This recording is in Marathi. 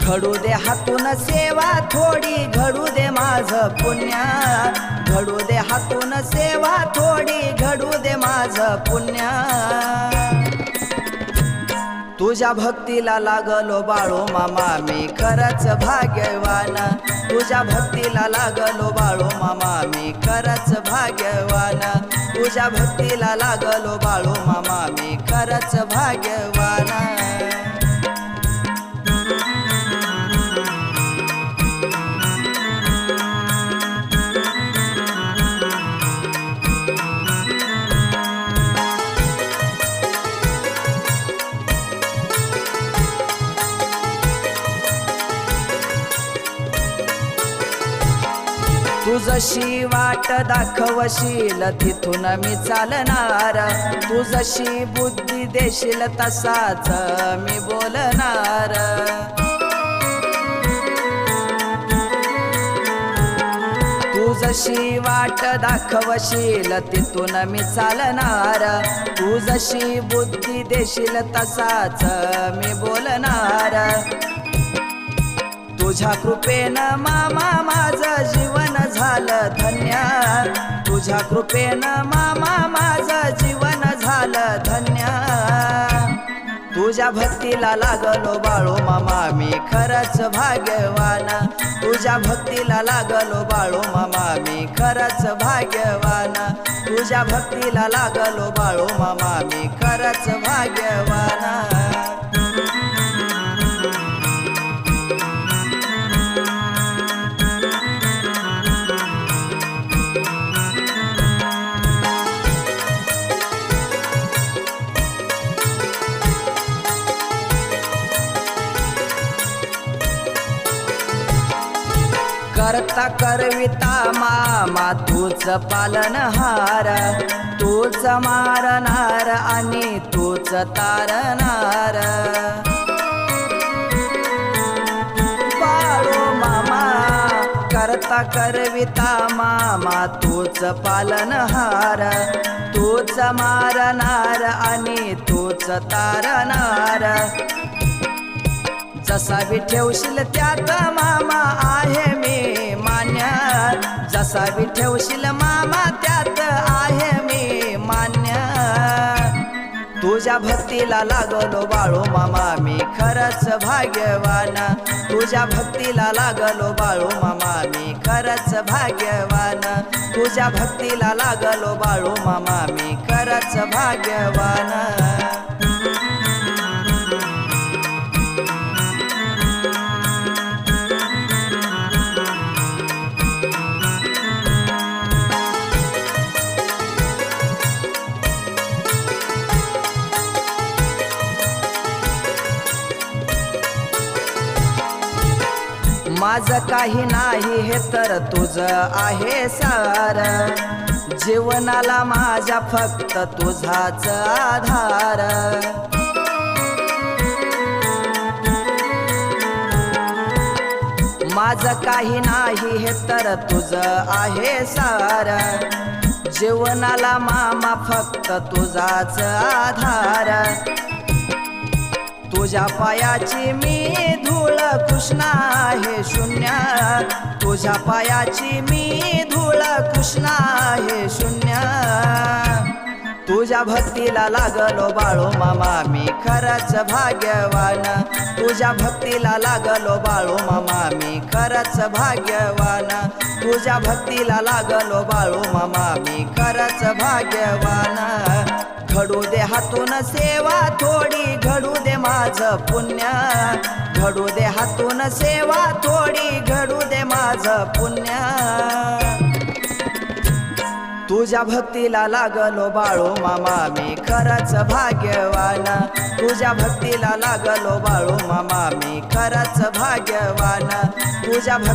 घडू दे हातून सेवा थोडी, घडू दे माझं पुण्य, घडू दे हातून सेवा थोडी, घडू दे माझं पुण्य। तुझ्या भक्तीला लागलो बाळू मामा मी खरंच भाग्यवान, तुझ्या भक्तीला लागलो बाळू मामा मी खरंच भाग्यवान, तुझ्या भक्तीला लागलो बाळू मामा मी खरंच भाग्यवान। तू जशी वाट दाखवशील तिथून मी चालणार, तू जशी बुद्धी देशील तसाच मी बोलणार। तू जशी वाट दाखवशील तिथून मी चालणार, तू जशी बुद्धी देशील तसाच मी बोलणार। तुझ्या कृपेनं मामा माझं जीवन झालं धन्य, तुझ्या कृपेनं मामा माझं जीवन झालं धन्य। तुझ्या भक्तीला लागलो बाळू मामा मी खरंच भाग्यवान, तुझ्या भक्तीला लागलो बाळू मामा मी खरंच भाग्यवान, तुझ्या भक्तीला लागलो बाळू मामा मी खरंच भाग्यवान। करता करविता मामा तूच पालनहार, तूच मारणार आणि तूच तारणार। बाळू मामा करता करविता मामा तूच पालनहार, तूच मारणार आणि तूच तारणार। जसा बी ठेवशील त्यात मामा आहे मी मान्य, जसा बी ठेवशील मामा त्यात आहे मी मान्य। तुझ्या भक्तीला लागलो बाळू मामा मी खरंच भाग्यवान, तुझ्या भक्तीला लागलो बाळू मामा मी खरंच भाग्यवान, तुझ्या भक्तीला लागलो बाळू मामा मी खरंच भाग्यवान। माझं काही नाही हे तर तुझं आहे सार, जीवनाला माझ्या फक्त तुझाच आधार। माझं काही नाही हे तर तुझं आहे सार, जीवनाला मामा फक्त तुझाच आधार। तुझ्या पायाची मी धूळ कृष्ण आहे शून्य, तुझ्या पायाची मी धूळ कृष्ण आहे शून्य। तुझ्या भक्तीला लागलो बाळू मामा मी खरंच भाग्यवान, तुझ्या भक्तीला लागलो बाळू मामा मी खरंच भाग्यवान, तुझ्या भक्तीला लागलो बाळू मामा मी खरंच भाग्यवान। घडू दे हातून सेवा थोडी, घडू दे माझं पुण्य, घडू दे हातून सेवा थोडी, घडू दे माझं पुण्य। तुझ्या भक्तीला लागलो बाळू मामा मी खरंच भाग्यवान, तुझ्या भक्तीला लागलो बाळू मामा मी खरंच भाग्यवान, तुझ्या